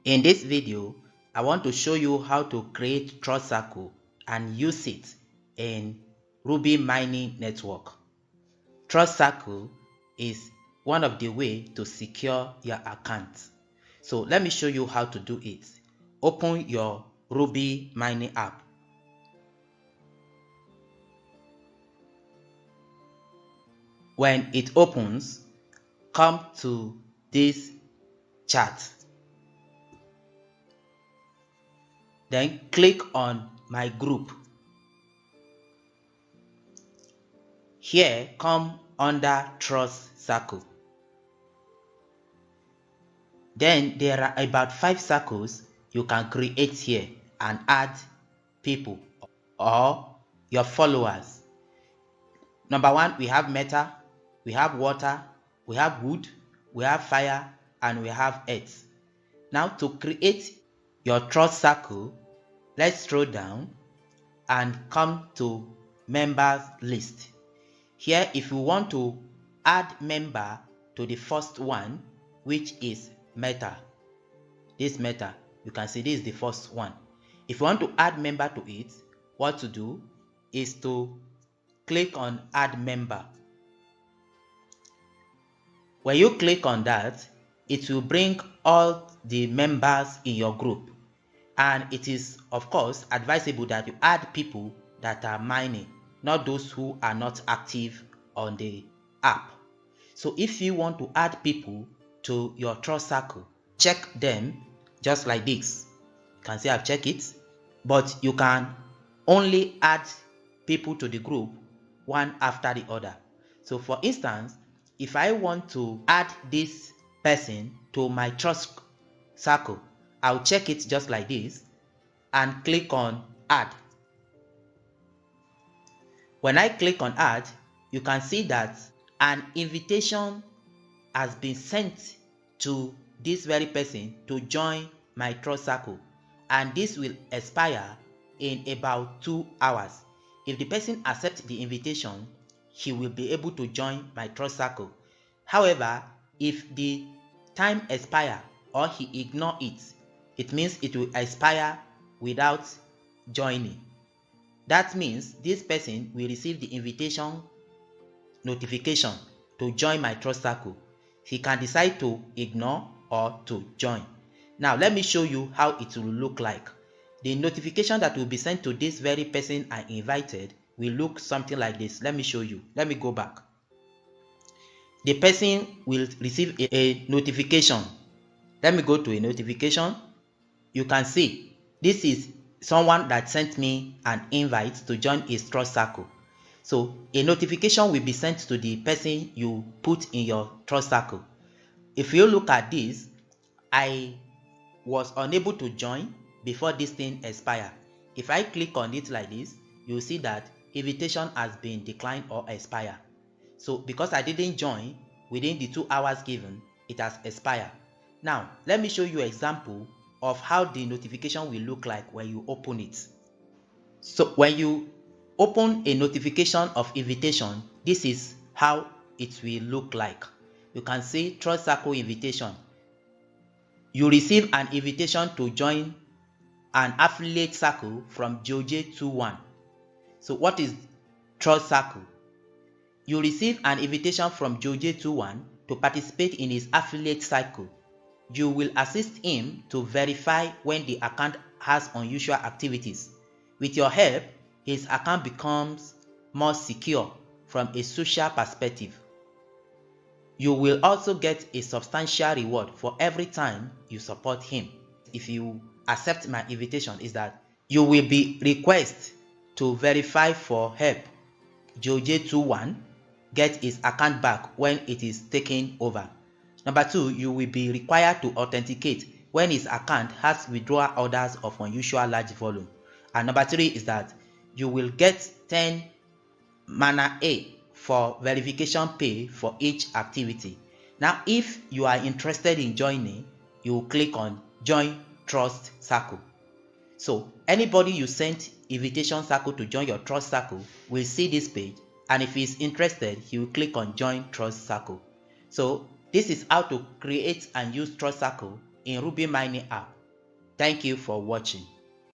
In this video, I want to show you how to create Trust Circle and use it in Rubi Mining Network. Trust Circle is one of the ways to secure your account. So let me show you how to do it. Open your Rubi Mining app. When it opens, come to this chat. Then click on my group. Here, come under Trust Circle. Then there are about 5 circles you can create here and add people or your followers. Number 1, we have metal, we have water, we have wood, we have fire, and we have earth. Now to create your Trust Circle, let's scroll down and come to members list. Here, if you want to add member to the first one, which is metal, this metal, you can see this is the first one. If you want to add member to it, what to do is to click on add member. When you click on that, it will bring all the members in your group, and it is of course advisable that you add people that are mining, not those who are not active on the app. So if you want to add people to your Trust Circle, check them just like this. You can see I've checked it, but you can only add people to the group one after the other. So for instance, if I want to add this person to my Trust Circle, I'll check it just like this and click on add. When I click on add, you can see that an invitation has been sent to this very person to join my Trust Circle, and this will expire in about 2 hours. If the person accepts the invitation, he will be able to join my Trust Circle. However, if the time expires or he ignores it, it means it will expire without joining. That means this person will receive the invitation notification to join my Trust Circle. He can decide to ignore or to join. Now let me show you how it will look like. The notification that will be sent to this very person I invited will look something like this. Let me show you. Let me go back. The person will receive a notification. Let me go to a notification. You can see this is someone that sent me an invite to join his Trust Circle. So a notification will be sent to the person you put in your Trust Circle. If you look at this, I was unable to join before this thing expired. If I click on it like this, you'll see that invitation has been declined or expired. So because I didn't join within the 2 hours given, it has expired. Now let me show you an example of how the notification will look like when you open it. So when you open a notification of invitation, this is how it will look like. You can see Trust Circle invitation. You receive an invitation to join an affiliate circle from Joje21. So what is Trust Circle? You receive an invitation from Joje21 to participate in his affiliate cycle. You will assist him to verify when the account has unusual activities. With your help, his account becomes more secure from a social perspective. You will also get a substantial reward for every time you support him. If you accept my invitation, is that you will be requested to verify for help Joje21 get his account back when it is taken over. Number 2, you will be required to authenticate when his account has withdrawal orders of unusual large volume. And number 3 is that you will get 10 mana A for verification pay for each activity. Now if you are interested in joining, you click on join Trust Circle. So anybody you sent invitation circle to join your Trust Circle will see this page, and if he is interested, he will click on join Trust Circle. So this is how to create and use Trust Circle in Rubi Mining app. Thank you for watching.